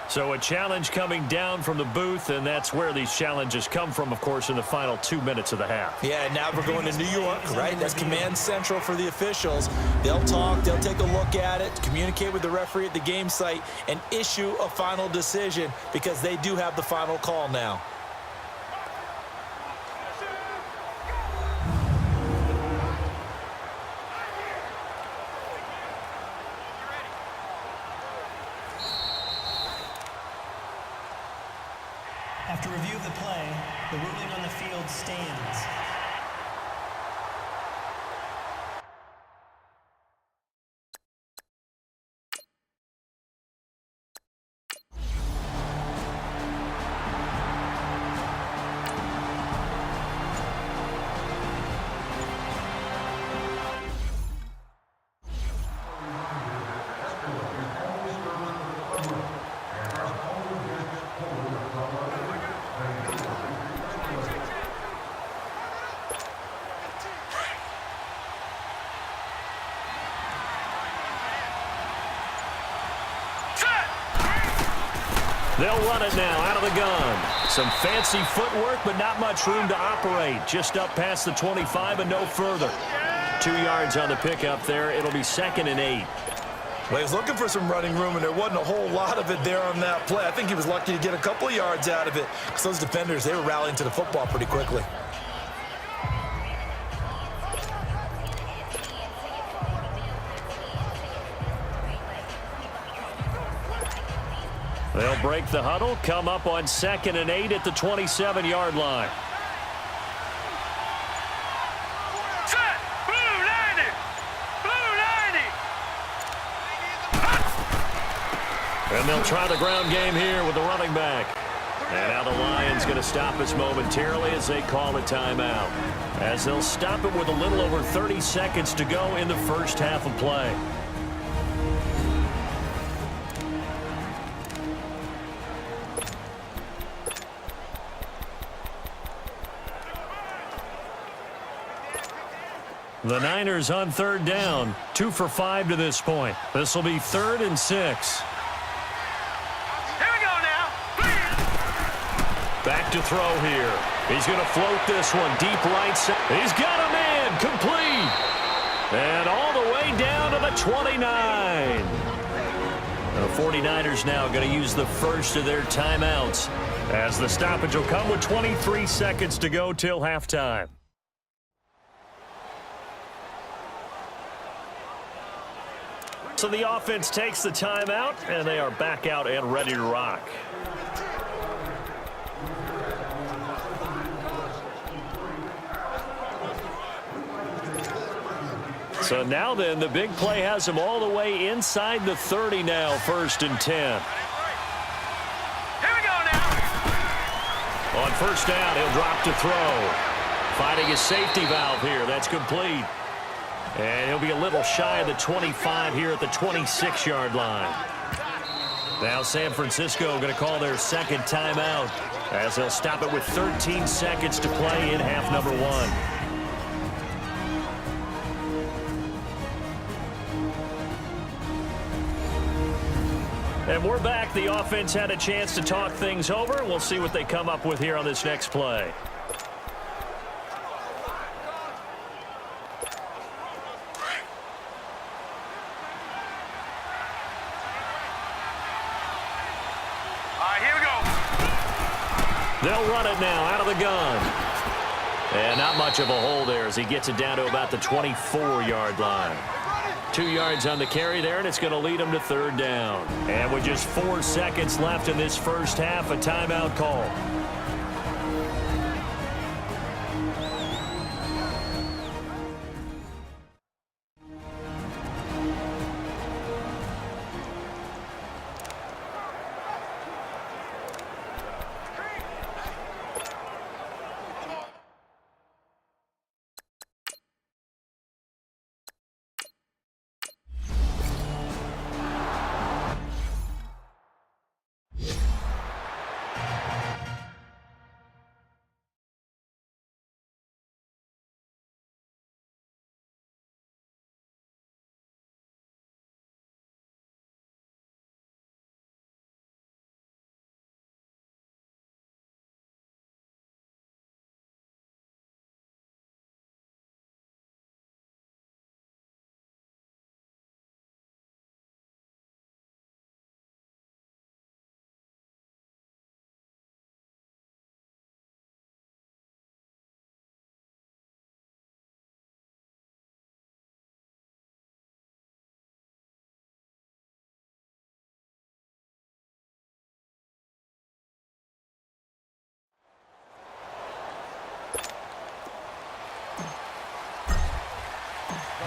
So a challenge coming down from the booth, and that's where these challenges come from, of course, in the final 2 minutes of the half. Yeah, now we're going to New York, right? That's command central for the officials. They'll talk, they'll take a look at it, communicate with the referee at the game site, and issue a final decision because they do have the final call now. After review of the play, the ruling on the field stands. They'll run it now out of the gun. Some fancy footwork, but not much room to operate. Just up past the 25 and no further. 2 yards on the pickup there. It'll be 2nd and 8. Well, he was looking for some running room, and there wasn't a whole lot of it there on that play. I think he was lucky to get a couple of yards out of it because those defenders, they were rallying to the football pretty quickly. They'll break the huddle, come up on 2nd and 8 at the 27-yard line. Set! Blue 90! Blue 90! And they'll try the ground game here with the running back. And now the Lions going to stop us momentarily as they call a timeout. As they'll stop it with a little over 30 seconds to go in the first half of play. The Niners on 3rd down, 2 for 5 to this point. This will be 3rd and 6. Here we go now. Back to throw here. He's going to float this one deep right side. He's got a man complete. And all the way down to the 29. The 49ers now going to use the first of their timeouts as the stoppage will come with 23 seconds to go till halftime. So the offense takes the timeout, and they are back out and ready to rock. So now then, the big play has them all the way inside the 30 now, 1st and 10. Here we go now. On 1st down, he'll drop to throw. Finding his safety valve here. That's complete. And he'll be a little shy of the 25 here at the 26-yard line. Now San Francisco going to call their 2nd timeout as they'll stop it with 13 seconds to play in half number 1. And we're back. The offense had a chance to talk things over. We'll see what they come up with here on this next play. They'll run it now out of the gun. And not much of a hole there as he gets it down to about the 24-yard line. 2 yards on the carry there, and it's going to lead him to 3rd down. And with just 4 seconds left in this first half, a timeout call.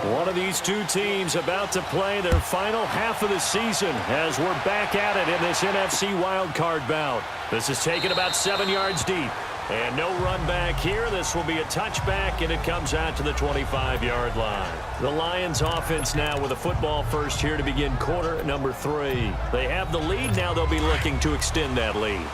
One of these two teams about to play their final half of the season as we're back at it in this NFC wildcard bout. This is taken about 7 yards deep. And no run back here. This will be a touchback, and it comes out to the 25-yard line. The Lions offense now with a football first here to begin quarter number 3. They have the lead. Now they'll be looking to extend that lead.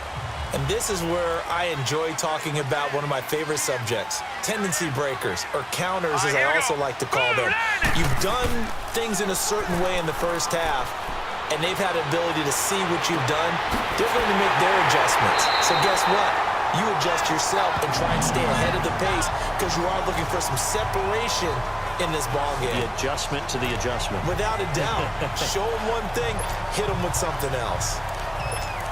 And this is where I enjoy talking about one of my favorite subjects, tendency breakers, or counters as I also like to call them. You've done things in a certain way in the first half, and they've had the ability to see what you've done. They're going to make their adjustments. So guess what? You adjust yourself and try and stay ahead of the pace because you are looking for some separation in this ballgame. The adjustment to the adjustment. Without a doubt. Show them one thing, hit them with something else.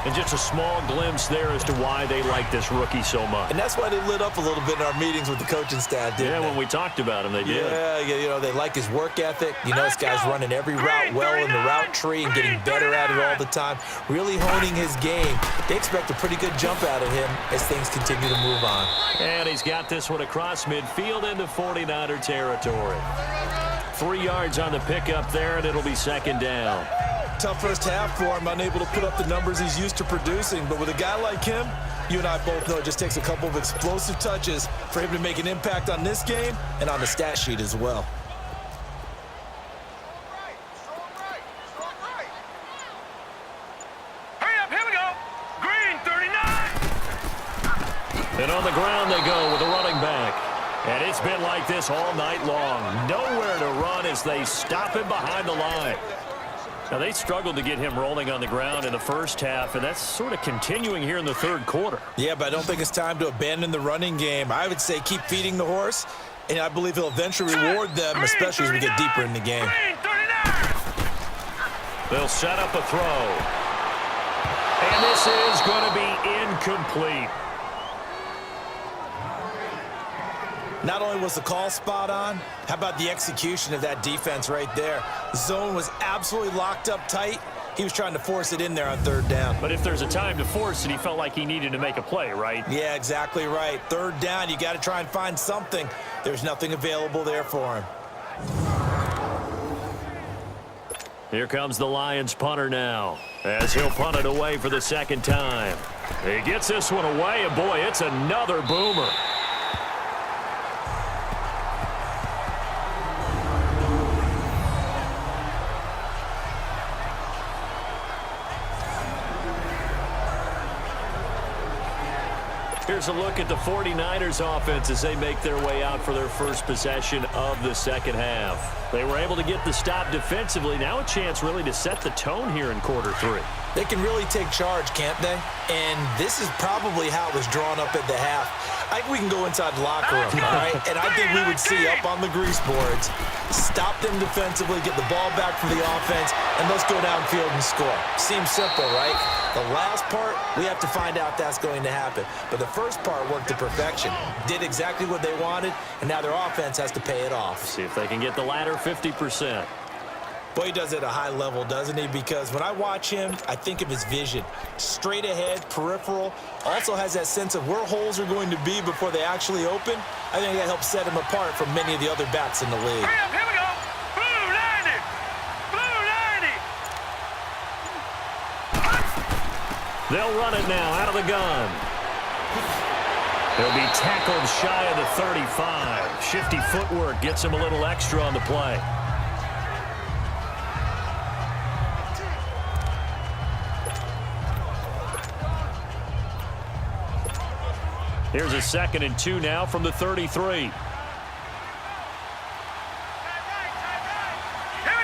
And just a small glimpse there as to why they like this rookie so much. And that's why they lit up a little bit in our meetings with the coaching staff, didn't they? When we talked about him, they did. Yeah, you know, they like his work ethic. You know, this guy's running every route well in the route tree and getting better at it all the time, really honing his game. They expect a pretty good jump out of him as things continue to move on. And he's got this one across midfield into 49er territory. 3 yards on the pickup there, and it'll be second down. Tough first half for him, unable to put up the numbers he's used to producing. But with a guy like him, you and I both know it just takes a couple of explosive touches for him to make an impact on this game and on the stat sheet as well. Hurry up, here we go. Green 39. And on the ground they go with the running back. And it's been like this all night long. Nowhere to run as they stop him behind the line. Now, they struggled to get him rolling on the ground in the first half, and that's sort of continuing here in the third quarter. Yeah, but I don't think it's time to abandon the running game. I would say keep feeding the horse, and I believe he'll eventually reward them, especially as we get deeper in the game. They'll set up a throw. And this is going to be incomplete. Not only was the call spot on, how about the execution of that defense right there? The zone was absolutely locked up tight. He was trying to force it in there on third down. But if there's a time to force it, he felt like he needed to make a play, right? Yeah, exactly right. Third down, you got to try and find something. There's nothing available there for him. Here comes the Lions punter now as he'll punt it away for the second time. He gets this one away, and boy, it's another boomer. Here's a look at the 49ers offense as they make their way out for their first possession of the second half. They were able to get the stop defensively. Now a chance really to set the tone here in quarter 3. They can really take charge, can't they? And this is probably how it was drawn up at the half. I think we can go inside the locker room, all right? And I think we would see up on the grease boards, stop them defensively, get the ball back from the offense, and let's go downfield and score. Seems simple, right? The last part, we have to find out that's going to happen. But the first part worked to perfection. Did exactly what they wanted, and now their offense has to pay it off. See if they can get the latter 50%. Boy, he does it at a high level, doesn't he? Because when I watch him, I think of his vision. Straight ahead, peripheral. Also has that sense of where holes are going to be before they actually open. I think that helps set him apart from many of the other bats in the league. Hurry up, here we go. Blue 90. Blue 90. They'll run it now out of the gun. He'll be tackled shy of the 35. Shifty footwork gets him a little extra on the play. Here's a 2nd and 2 now from the 33. Here we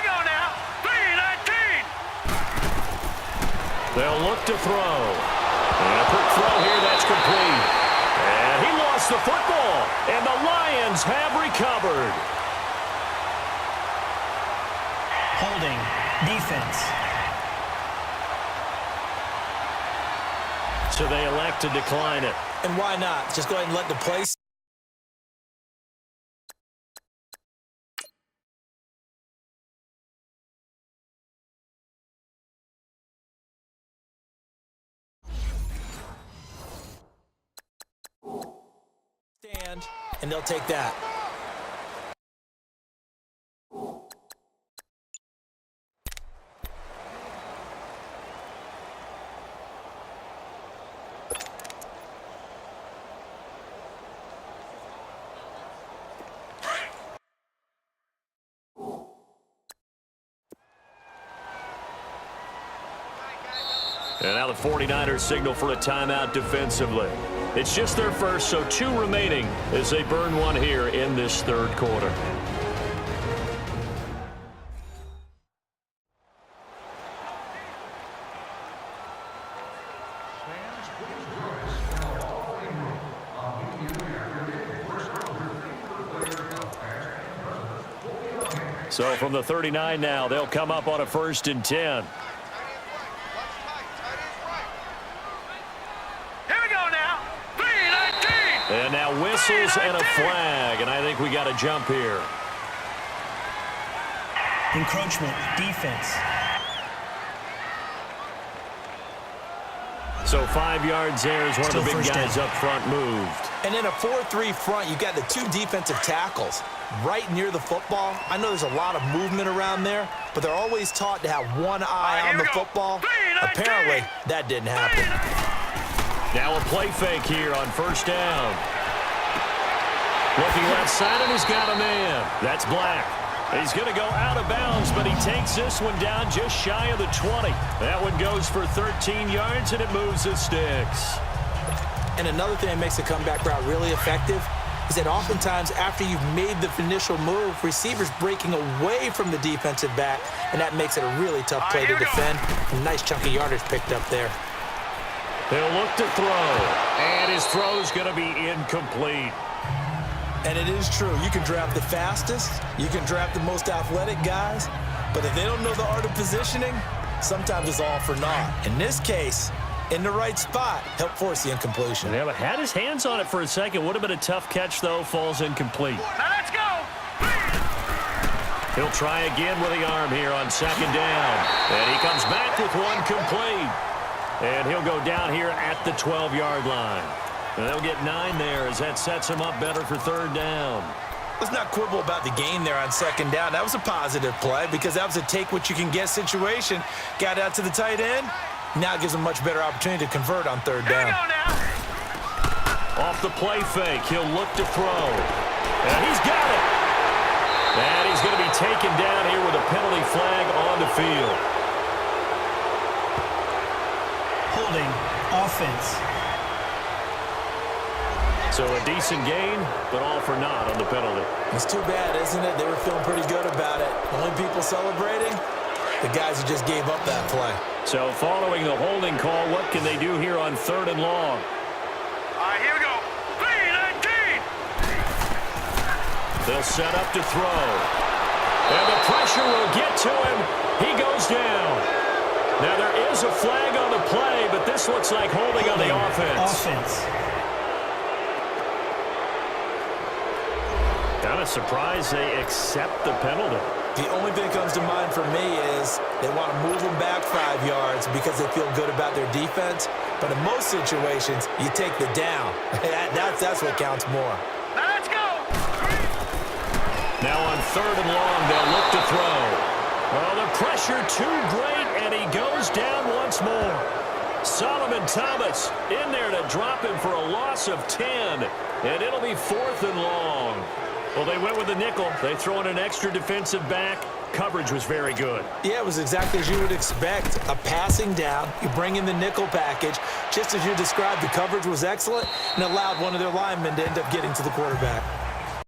go now. 319. They'll look to throw. And a quick throw here, that's complete. And he lost the football. And the Lions have recovered. Holding. Defense. So they elect to decline it. And why not? Just go ahead and let the play stand, and they'll take that. And now the 49ers signal for a timeout defensively. It's just their first, so 2 remaining as they burn one here in this third quarter. So from the 39 now, they'll come up on a 1st and 10. And now whistles and a flag, and I think we got a jump here. Encroachment, defense. So 5 yards there as one of the big guys up front moved. And in a 4-3 front, you've got the 2 defensive tackles right near the football. I know there's a lot of movement around there, but they're always taught to have one eye on the football. Apparently, that didn't happen. Now a play fake here on 1st down. Looking left side, and he's got a man. That's Black. He's going to go out of bounds, but he takes this one down just shy of the 20. That one goes for 13 yards, and it moves the sticks. And another thing that makes the comeback route really effective is that oftentimes after you've made the initial move, receivers breaking away from the defensive back, and that makes it a really tough play to defend. A nice chunk of yardage picked up there. He'll look to throw, and his throw's going to be incomplete. And it is true. You can draft the fastest, you can draft the most athletic guys, but if they don't know the art of positioning, sometimes it's all for naught. In this case, in the right spot, helped force the incompletion. Yeah, but had his hands on it for a second. Would have been a tough catch, though. Falls incomplete. Now let's go. He'll try again with the arm here on 2nd down. And he comes back with one complete. And he'll go down here at the 12-yard line. And they'll get 9 there as that sets him up better for 3rd down. Let's not quibble about the gain there on 2nd down. That was a positive play because that was a take-what-you-can-get situation. Got out to the tight end. Now it gives him a much better opportunity to convert on 3rd down. Off the play fake, he'll look to throw. And he's got it. And he's going to be taken down here with a penalty flag on the field. Holding, offense. So a decent gain, but all for naught on the penalty. It's too bad, isn't it? They were feeling pretty good about it. Only people celebrating, the guys who just gave up that play. So following the holding call, what can they do here on 3rd and long? All right, here we go. 3-19. They'll set up to throw. And the pressure will get to him. He goes down. Now there is a flag on the play, but this looks like holding on the offense. Kind of surprised they accept the penalty. The only thing that comes to mind for me is they want to move them back 5 yards because they feel good about their defense. But in most situations, you take the down. That's what counts more. Now let's go. Now on 3rd and long, they'll look to throw. Well, the pressure too great, and he goes down once more. Solomon Thomas in there to drop him for a loss of 10. And it'll be 4th and long. Well, they went with the nickel. They throw in an extra defensive back. Coverage was very good. Yeah, it was exactly as you would expect. A passing down. You bring in the nickel package. Just as you described, the coverage was excellent and allowed one of their linemen to end up getting to the quarterback.